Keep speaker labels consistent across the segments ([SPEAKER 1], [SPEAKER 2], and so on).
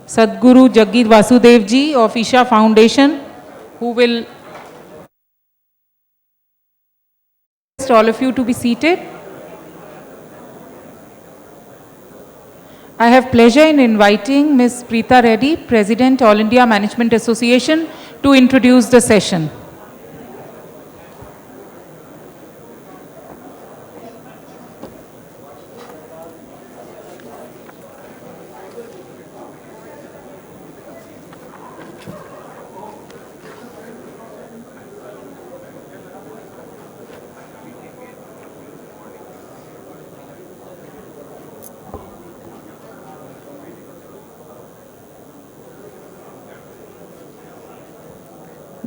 [SPEAKER 1] Sadhguru Jaggi Vasudev ji of Isha Foundation, who will request all of you to be seated. I have pleasure in inviting Ms. Preeta Reddy, President, All India Management Association, to introduce the session.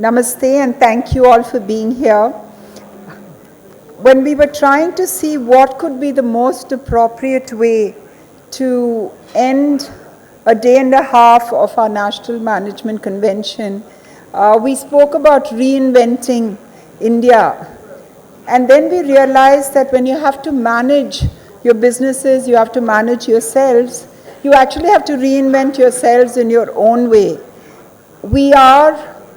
[SPEAKER 2] Namaste and thank you all for being here. When we were trying to see what could be the most appropriate way to end a day and a half of our National Management Convention, we spoke about reinventing India. And then we realized that when you have to manage your businesses, you have to manage yourselves, you actually have to reinvent yourselves in your own way.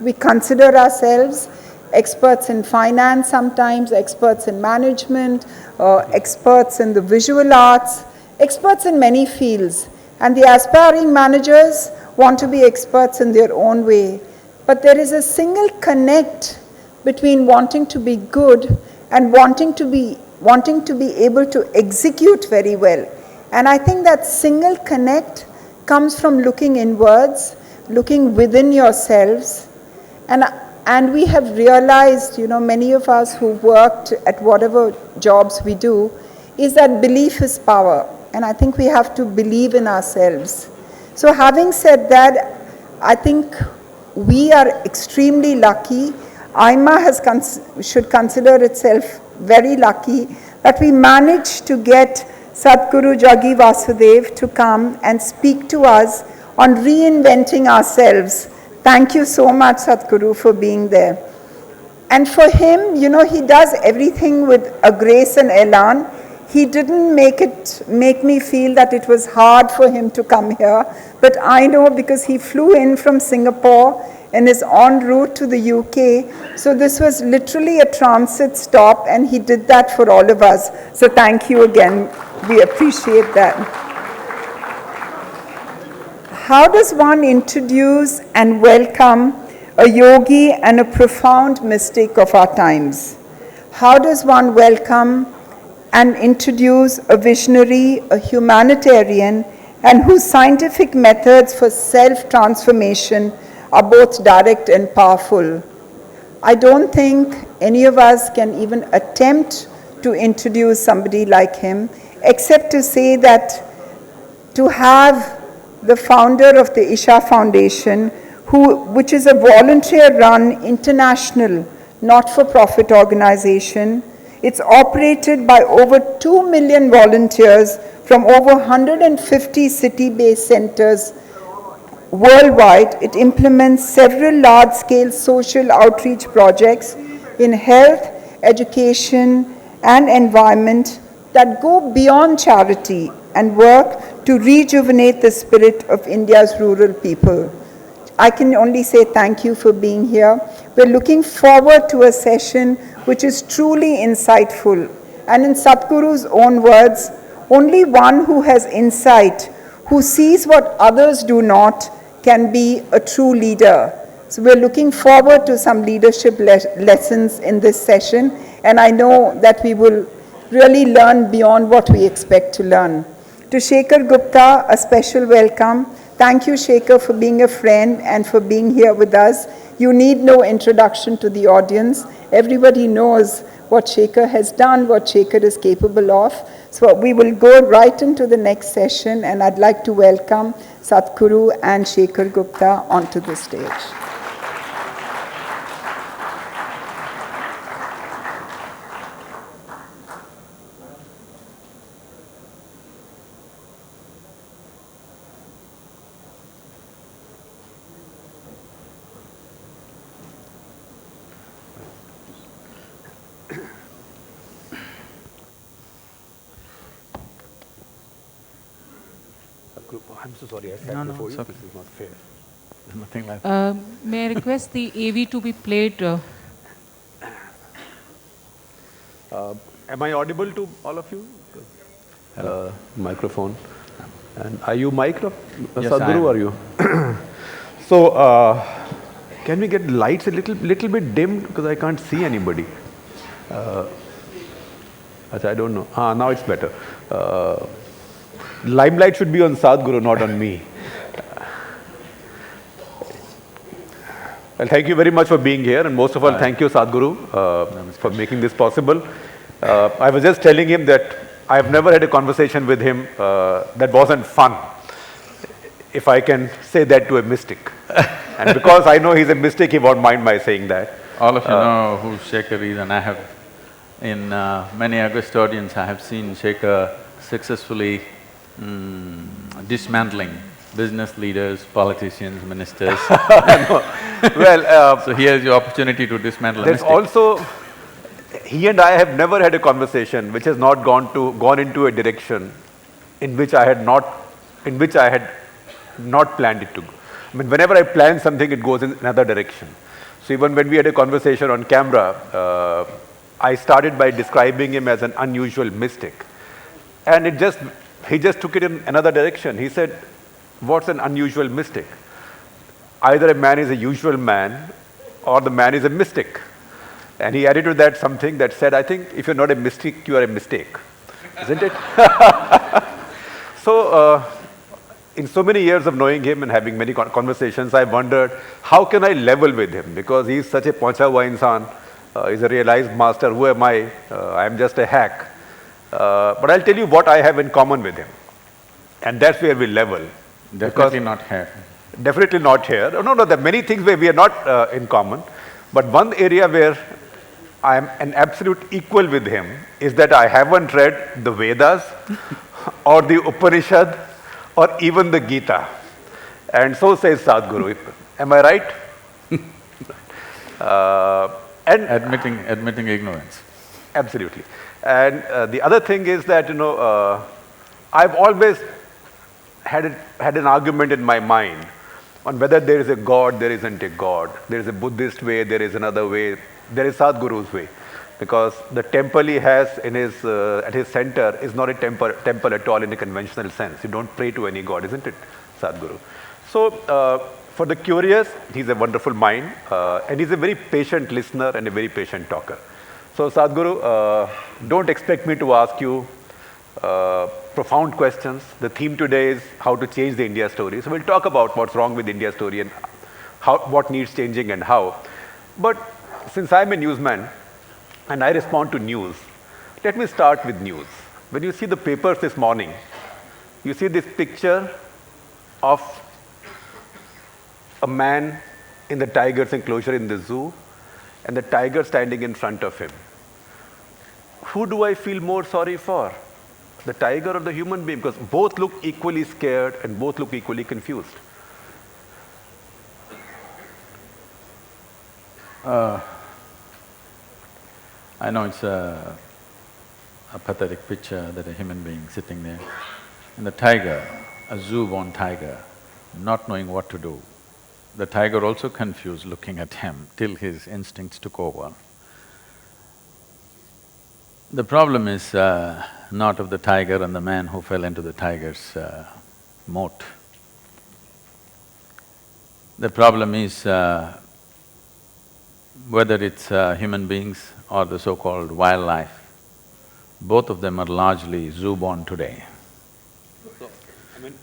[SPEAKER 2] We consider ourselves experts in finance sometimes, experts in management, experts in the visual arts, experts in many fields. And the aspiring managers want to be experts in their own way. But there is a single connect between wanting to be good and wanting to be able to execute very well. And I think that single connect comes from looking inwards, looking within yourselves. And we have realized, many of us who worked at whatever jobs we do, is that belief is power. And I think we have to believe in ourselves. So having said that, I think we are extremely lucky. IMA should consider itself very lucky that we managed to get Sadhguru Jaggi Vasudev to come and speak to us on reinventing ourselves. Thank you so much, Sadhguru, for being there. And for him, he does everything with a grace and elan. He didn't make me feel that it was hard for him to come here, but I know because he flew in from Singapore and is en route to the UK. So this was literally a transit stop, and he did that for all of us. So thank you again. We appreciate that. How does one introduce and welcome a yogi and a profound mystic of our times? How does one welcome and introduce a visionary, a humanitarian, and whose scientific methods for self-transformation are both direct and powerful? I don't think any of us can even attempt to introduce somebody like him, except to say that to have the founder of the Isha Foundation, which is a volunteer-run international not-for-profit organization. It's operated by over 2 million volunteers from over 150 city-based centers worldwide. It implements several large-scale social outreach projects in health, education, and environment that go beyond charity and work to rejuvenate the spirit of India's rural people. I can only say thank you for being here. We're looking forward to a session which is truly insightful. And in Sadhguru's own words, only one who has insight, who sees what others do not, can be a true leader. So we're looking forward to some leadership lessons in this session, and I know that we will really learn beyond what we expect to learn. To Shekhar Gupta, a special welcome. Thank you, Shekhar, for being a friend and for being here with us. You need no introduction to the audience. Everybody knows what Shekhar has done, what Shekhar is capable of. So we will go right into the next session, and I'd like to welcome Sadhguru and Shekhar Gupta onto the stage.
[SPEAKER 3] group. I'm so sorry, I sat
[SPEAKER 4] No,
[SPEAKER 3] before
[SPEAKER 4] it's
[SPEAKER 3] you.
[SPEAKER 4] okay.
[SPEAKER 3] This is not fair.
[SPEAKER 4] Nothing like that.
[SPEAKER 1] May I request the AV to be played?
[SPEAKER 3] Am I audible to all of you? Microphone. And are you mic'd up,
[SPEAKER 4] Yes,
[SPEAKER 3] Sadhguru,
[SPEAKER 4] I am.
[SPEAKER 3] are you? So, can we get lights a little bit dimmed because I can't see anybody? I don't know. Now it's better. Limelight should be on Sadhguru, not on me. Well, thank you very much for being here, and most of all, thank you, Sadhguru, for making this possible. I was just telling him that I've never had a conversation with him that wasn't fun, if I can say that to a mystic. And because I know he's a mystic, he won't mind my saying that.
[SPEAKER 4] All of you know who Shekhar is, and I have, in many August audience, I have seen Shekhar successfully dismantling business leaders, politicians, ministers.
[SPEAKER 3] Well,
[SPEAKER 4] So here's your opportunity to dismantle a
[SPEAKER 3] there's
[SPEAKER 4] mystic.
[SPEAKER 3] also, he and I have never had a conversation which has not gone into a direction in which I had not planned it to go. I mean, whenever I plan something, it goes in another direction. So even when we had a conversation on camera, I started by describing him as an unusual mystic. And he just took it in another direction. He said, what's an unusual mystic? Either a man is a usual man or the man is a mystic. And he added to that something that said, I think if you're not a mystic, you are a mistake. Isn't it? So, in so many years of knowing him and having many conversations, I wondered, how can I level with him? Because he's such a Pancha hua insan, he's a realized master. Who am I? I'm just a hack. But I'll tell you what I have in common with him. And that's where we level.
[SPEAKER 4] Definitely not here.
[SPEAKER 3] Definitely not here. No, there are many things where we are not in common. But one area where I am an absolute equal with him is that I haven't read the Vedas or the Upanishad or even the Gita. And so says Sadhguru. Am I right? And
[SPEAKER 4] Admitting ignorance.
[SPEAKER 3] absolutely. And the other thing is that, I've always had an argument in my mind on whether there is a God, there isn't a God. There is a Buddhist way, there is another way, there is Sadhguru's way. Because the temple he has in at his center is not a temple at all in a conventional sense. You don't pray to any God, isn't it, Sadhguru? So, for the curious, he's a wonderful mind, and he's a very patient listener and a very patient talker. So, Sadhguru, don't expect me to ask you profound questions. The theme today is how to change the India story. So we'll talk about what's wrong with India story and what needs changing and how. But since I'm a newsman and I respond to news, let me start with news. When you see the papers this morning, you see this picture of a man in the tiger's enclosure in the zoo and the tiger standing in front of him. Who do I feel more sorry for? The tiger or the human being? Because both look equally scared and both look equally confused.
[SPEAKER 4] I know it's a pathetic picture that a human being sitting there. And the tiger, a zoo-born tiger, not knowing what to do. The tiger also confused, looking at him till his instincts took over. The problem is not of the tiger and the man who fell into the tiger's moat. The problem is whether it's human beings or the so-called wildlife, both of them are largely zoo-born today.
[SPEAKER 3] So, I mean,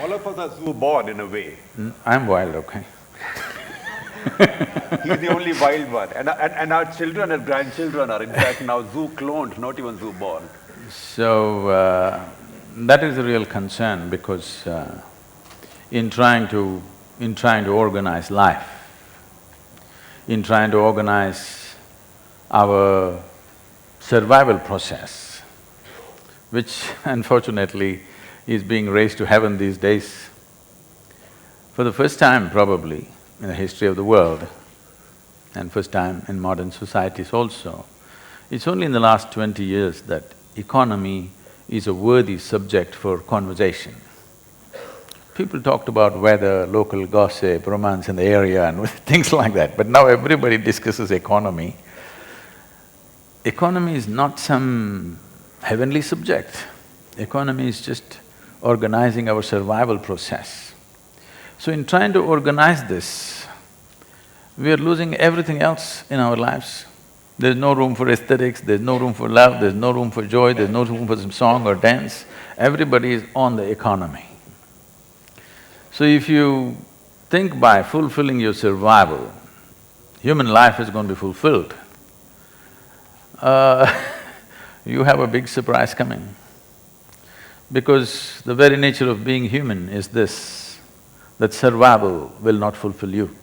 [SPEAKER 3] all of us are zoo-born in a way.
[SPEAKER 4] I'm wild, okay?
[SPEAKER 3] He's the only wild one. And our children and grandchildren are in fact now zoo-cloned, not even zoo-born.
[SPEAKER 4] So, that is a real concern because in trying to organize life, in trying to organize our survival process, which unfortunately is being raised to heaven these days, for the first time probably in the history of the world, and first time in modern societies also, it's only in the last 20 years that economy is a worthy subject for conversation. people talked about weather, local gossip, romance in the area and things like that, but now everybody discusses economy. Economy is not some heavenly subject. Economy is just organizing our survival process. So in trying to organize this, we are losing everything else in our lives. There's no room for aesthetics, there's no room for love, there's no room for joy, there's no room for some song or dance. Everybody is on the economy. So if you think by fulfilling your survival, human life is going to be fulfilled, you have a big surprise coming. Because the very nature of being human is this, that survival will not fulfill you.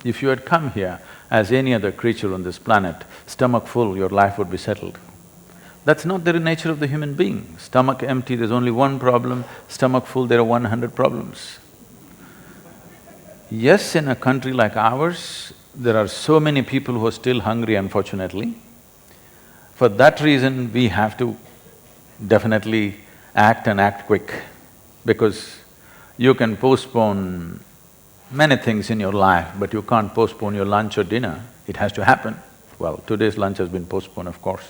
[SPEAKER 4] If you had come here as any other creature on this planet, stomach full, your life would be settled. That's not the nature of the human being. Stomach empty, there's only one problem, stomach full, there are 100 problems. Yes, in a country like ours, there are so many people who are still hungry, unfortunately. For that reason, we have to definitely act and act quick, because you can postpone many things in your life, but you can't postpone your lunch or dinner. It has to happen. Well, today's lunch has been postponed, of course.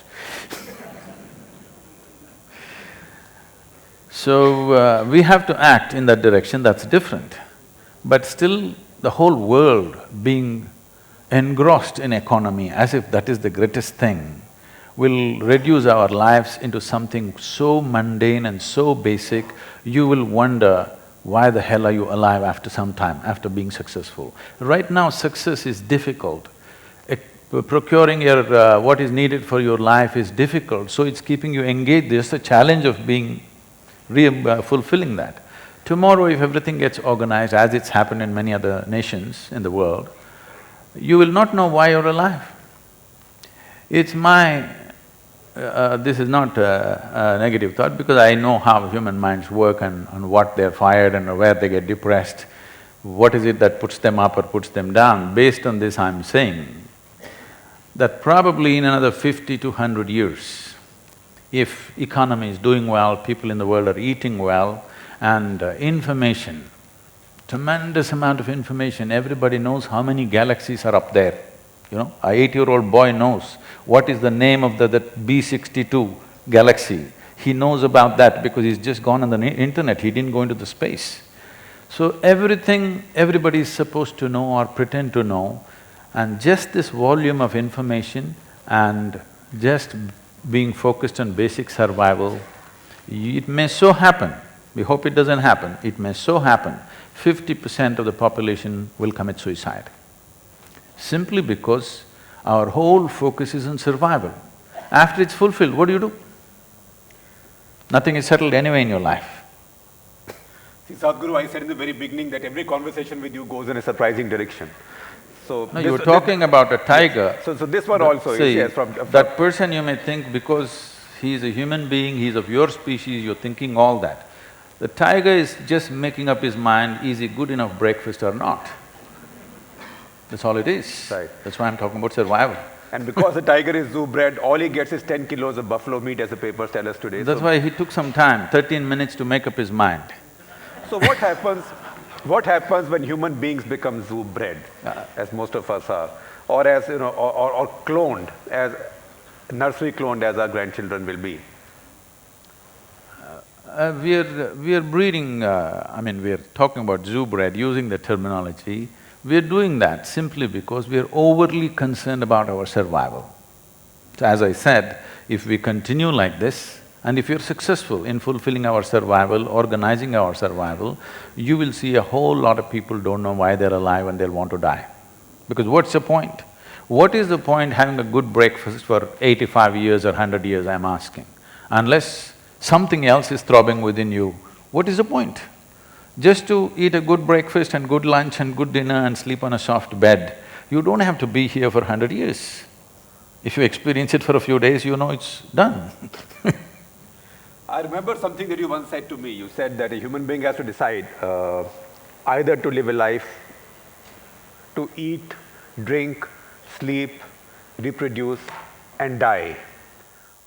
[SPEAKER 4] So, we have to act in that direction, that's different. But still, the whole world being engrossed in economy as if that is the greatest thing will reduce our lives into something so mundane and so basic, you will wonder, why the hell are you alive after some time, after being successful? Right now, success is difficult. Procuring your… what is needed for your life is difficult, so it's keeping you engaged. There's a challenge of being… fulfilling that. Tomorrow, if everything gets organized as it's happened in many other nations in the world, you will not know why you're alive. It's my… this is not a negative thought, because I know how human minds work and what they're fired and where they get depressed, what is it that puts them up or puts them down. Based on this, I'm saying that probably in another 50 to 100 years, if economy is doing well, people in the world are eating well, and information, tremendous amount of information, everybody knows how many galaxies are up there. You know, a 8-year-old boy knows what is the name of that B62 galaxy. He knows about that because he's just gone on the internet, he didn't go into the space. So everything everybody is supposed to know or pretend to know, and just this volume of information and just being focused on basic survival, it may so happen, we hope it doesn't happen, it may so happen, 50% of the population will commit suicide. Simply because our whole focus is on survival. After it's fulfilled, what do? Nothing is settled anyway in your life.
[SPEAKER 3] See, Sadhguru, I said in the very beginning that every conversation with you goes in a surprising direction. So…
[SPEAKER 4] No, you were talking about a tiger.
[SPEAKER 3] So this one also is…
[SPEAKER 4] See,
[SPEAKER 3] yes, from…
[SPEAKER 4] that person you may think because he's a human being, he's of your species, you're thinking all that. The tiger is just making up his mind, is he good enough breakfast or not? That's all it is.
[SPEAKER 3] Right.
[SPEAKER 4] That's why I'm talking about survival.
[SPEAKER 3] And because the tiger is zoo bred, all he gets is 10 kilos of buffalo meat, as the papers tell us today.
[SPEAKER 4] That's why he took some time, 13 minutes to make up his mind.
[SPEAKER 3] So what happens… what happens when human beings become zoo bred, as most of us are, or as, you know, or cloned, as… nursery cloned as our grandchildren will be?
[SPEAKER 4] We are breeding… we are talking about zoo bred, using the terminology. We are doing that simply because we are overly concerned about our survival. So as I said, if we continue like this, and if you're successful in fulfilling our survival, organizing our survival, you will see a whole lot of people don't know why they're alive and they'll want to die. Because what's the point? What is the point having a good breakfast for 85 years or 100 years, I'm asking? Unless something else is throbbing within you, what is the point? Just to eat a good breakfast and good lunch and good dinner and sleep on a soft bed, you don't have to be here for 100 years. If you experience it for a few days, you know it's done.
[SPEAKER 3] I remember something that you once said to me. You said that a human being has to decide either to live a life, to eat, drink, sleep, reproduce and die,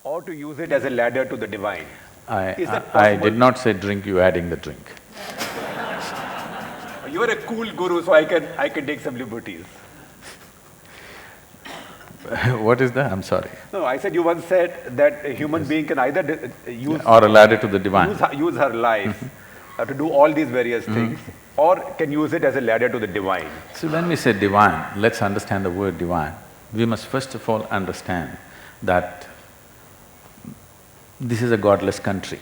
[SPEAKER 3] or to use it as a ladder to the divine.
[SPEAKER 4] I did not say drink, you adding the drink.
[SPEAKER 3] You're a cool guru, so I can take some liberties.
[SPEAKER 4] What is that? I'm sorry.
[SPEAKER 3] No, I said you once said that a human being can either use
[SPEAKER 4] Or a ladder to the divine.
[SPEAKER 3] use her life to do all these various things, or can use it as a ladder to the divine.
[SPEAKER 4] So when we say divine, let's understand the word divine. We must first of all understand that this is a godless country.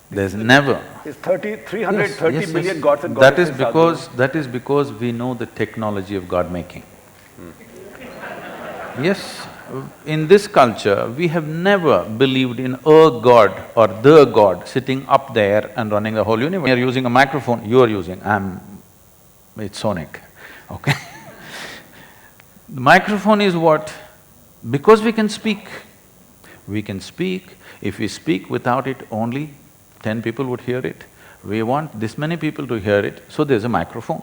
[SPEAKER 4] There's never…
[SPEAKER 3] It's 330
[SPEAKER 4] Yes,
[SPEAKER 3] million
[SPEAKER 4] yes.
[SPEAKER 3] gods and
[SPEAKER 4] That
[SPEAKER 3] goddesses.
[SPEAKER 4] is because we know the technology of God making. Yes, in this culture, we have never believed in a god or the god sitting up there and running the whole universe. You're using a microphone, you're using… it's sonic, okay? The microphone is what? Because we can speak. We can speak. If we speak without it, only 10 people would hear it. We want this many people to hear it, so there's a microphone.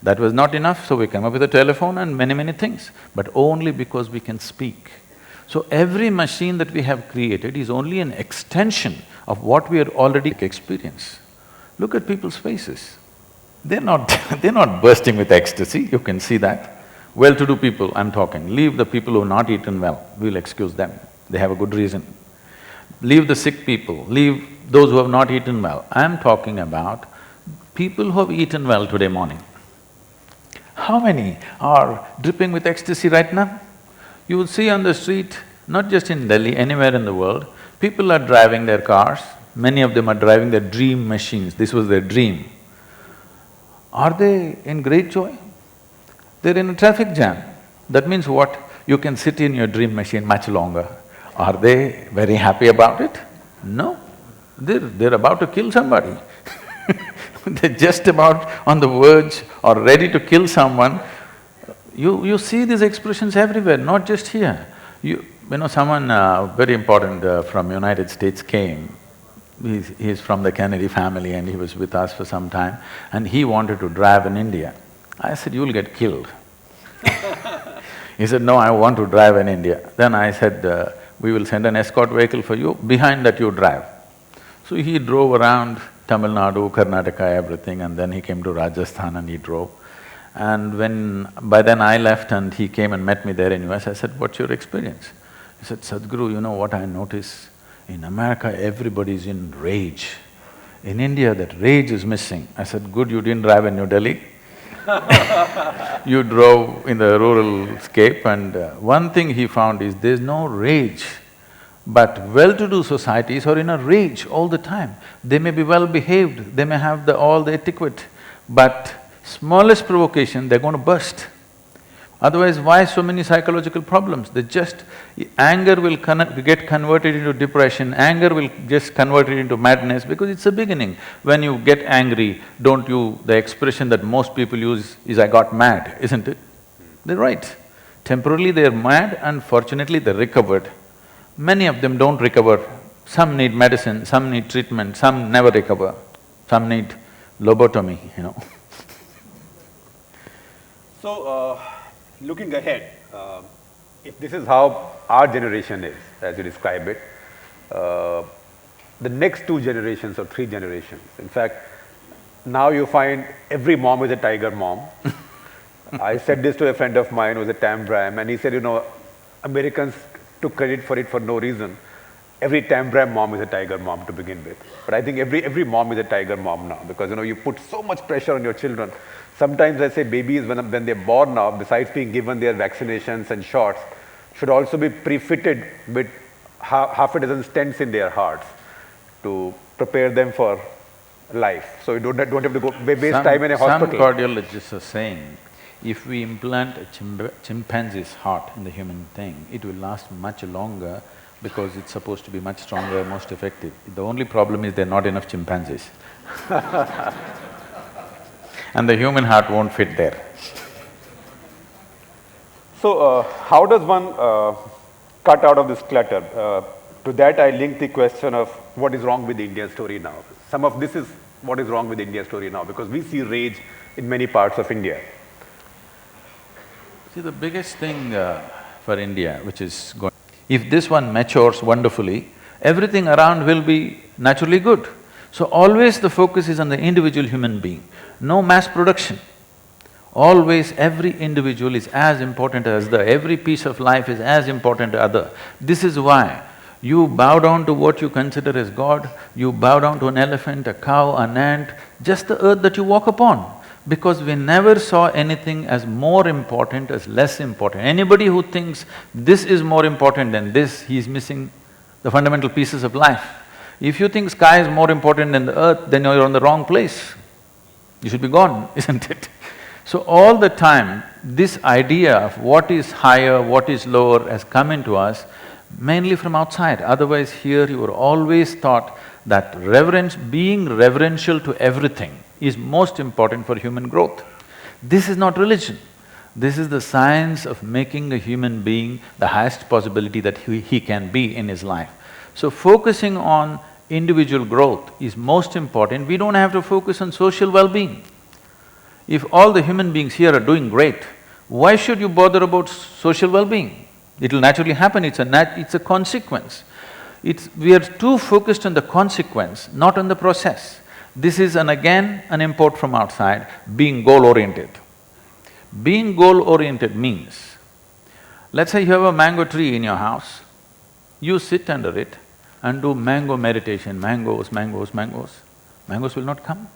[SPEAKER 4] That was not enough, so we came up with a telephone and many things, but only because we can speak. So every machine that we have created is only an extension of what we are already experience. Look at people's faces. They're not they're not bursting with ecstasy, you can see that. Well-to-do people, I'm talking, leave the people who have not eaten well, we'll excuse them, they have a good reason. Leave the sick people, leave those who have not eaten well. I'm talking about people who have eaten well today morning. How many are dripping with ecstasy right now? You will see on the street, not just in Delhi, anywhere in the world, people are driving their cars, many of them are driving their dream machines, this was their dream. Are they in great joy? They're in a traffic jam. That means what? You can sit in your dream machine much longer. Are they very happy about it? No. They're about to kill somebody. They're just about on the verge or ready to kill someone. You see these expressions everywhere, not just here. You know, someone very important from United States came. He's from the Kennedy family and he was with us for some time and he wanted to drive in India. I said, you'll get killed. He said, no, I want to drive in India. Then I said, we will send an escort vehicle for you, behind that you drive. So he drove around Tamil Nadu, Karnataka, everything, and then he came to Rajasthan and he drove. And by then I left and he came and met me there in US, I said, what's your experience? He said, Sadhguru, you know what I notice? In America, everybody's in rage. In India, that rage is missing. I said, good, you didn't drive in New Delhi. You drove in the rural scape and one thing he found is there's no rage. But well-to-do societies are in a rage all the time. They may be well-behaved, they may have all the etiquette, but smallest provocation, they're going to burst. Otherwise, why so many psychological problems? Anger will get converted into depression, anger will just convert it into madness because it's a beginning. When you get angry, the expression that most people use is, I got mad, isn't it? They're right. Temporarily they're mad and fortunately they recovered. Many of them don't recover. Some need medicine, some need treatment, some never recover, some need lobotomy, you know.
[SPEAKER 3] So, looking ahead, if this is how our generation is, as you describe it, the next 2 generations or 3 generations, in fact, now you find every mom is a tiger mom. I said this to a friend of mine who was a Tambram and he said, you know, Americans took credit for it for no reason. Every Tambram mom is a tiger mom to begin with. But I think every mom is a tiger mom now because, you know, you put so much pressure on your children. Sometimes I say babies, when they're born now, besides being given their vaccinations and shots, should also be pre-fitted with half a dozen stents in their hearts to prepare them for life. So you don't have to go waste time in a hospital.
[SPEAKER 4] Some cardiologists are saying, if we implant a chimpanzee's heart in the human thing, it will last much longer because it's supposed to be much stronger, most effective. The only problem is there are not enough chimpanzees. And the human heart won't fit there.
[SPEAKER 3] So, how does one cut out of this clutter? To that I link the question of what is wrong with the India story now. Some of this is what is wrong with the India story now because we see rage in many parts of India.
[SPEAKER 4] See, the biggest thing for India, which is if this one matures wonderfully, everything around will be naturally good. So always the focus is on the individual human being, no mass production. Always every individual is as important as the… every piece of life is as important as other. This is why you bow down to what you consider as God, you bow down to an elephant, a cow, an ant, just the earth that you walk upon. Because we never saw anything as more important, as less important. Anybody who thinks this is more important than this, he's missing the fundamental pieces of life. If you think sky is more important than the earth, then you're on the wrong place. You should be gone, isn't it? So all the time, this idea of what is higher, what is lower has come into us mainly from outside. Otherwise here you were always taught that being reverential to everything is most important for human growth. This is not religion. This is the science of making a human being the highest possibility that he can be in his life. So focusing on individual growth is most important. We don't have to focus on social well-being. If all the human beings here are doing great, why should you bother about social well-being? It'll naturally happen, it's a consequence. We are too focused on the consequence, not on the process. This is again an import from outside, being goal-oriented. Being goal-oriented means, let's say you have a mango tree in your house, you sit under it and do mango meditation, mangoes, mangoes, mangoes. Mangoes will not come.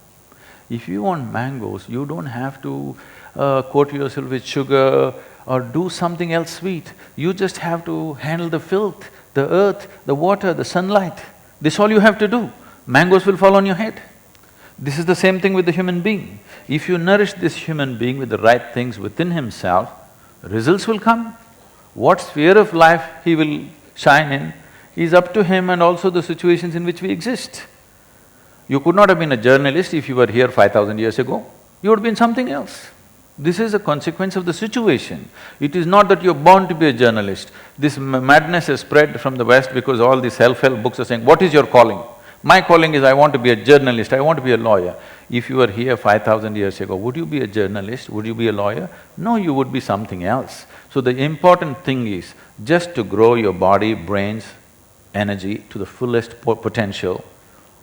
[SPEAKER 4] If you want mangoes, you don't have to coat yourself with sugar or do something else sweet. You just have to handle the filth, the earth, the water, the sunlight. This is all you have to do. Mangoes will fall on your head. This is the same thing with the human being. If you nourish this human being with the right things within himself, results will come. What sphere of life he will shine in is up to him and also the situations in which we exist. You could not have been a journalist if you were here 5,000 years ago. You would have been something else. This is a consequence of the situation. It is not that you're born to be a journalist. This madness has spread from the West because all these self-help books are saying, what is your calling? My calling is I want to be a journalist, I want to be a lawyer. If you were here 5,000 years ago, would you be a journalist? Would you be a lawyer? No, you would be something else. So the important thing is just to grow your body, brains, energy to the fullest potential.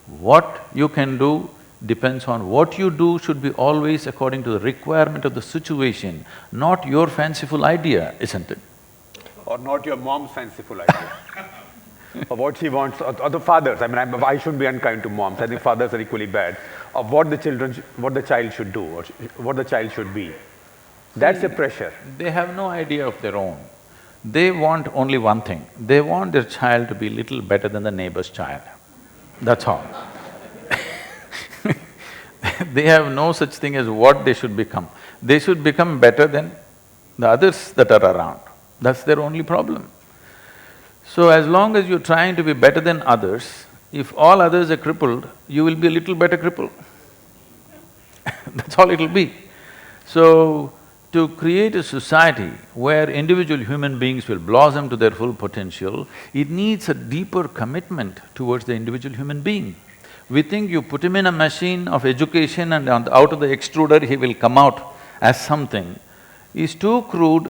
[SPEAKER 4] What you can do depends on what you do should be always according to the requirement of the situation, not your fanciful idea, isn't it?
[SPEAKER 3] Or not your mom's fanciful idea. Or what she wants, or the fathers. I mean, I shouldn't be unkind to moms. I think fathers are equally bad. Of what the child should do, or what the child should be. That's a pressure.
[SPEAKER 4] They have no idea of their own. They want only one thing. They want their child to be little better than the neighbor's child. That's all. They have no such thing as what they should become. They should become better than the others that are around. That's their only problem. So as long as you're trying to be better than others, if all others are crippled, you will be a little better crippled. That's all it'll be. So, to create a society where individual human beings will blossom to their full potential, it needs a deeper commitment towards the individual human being. We think you put him in a machine of education and out of the extruder he will come out as something is too crude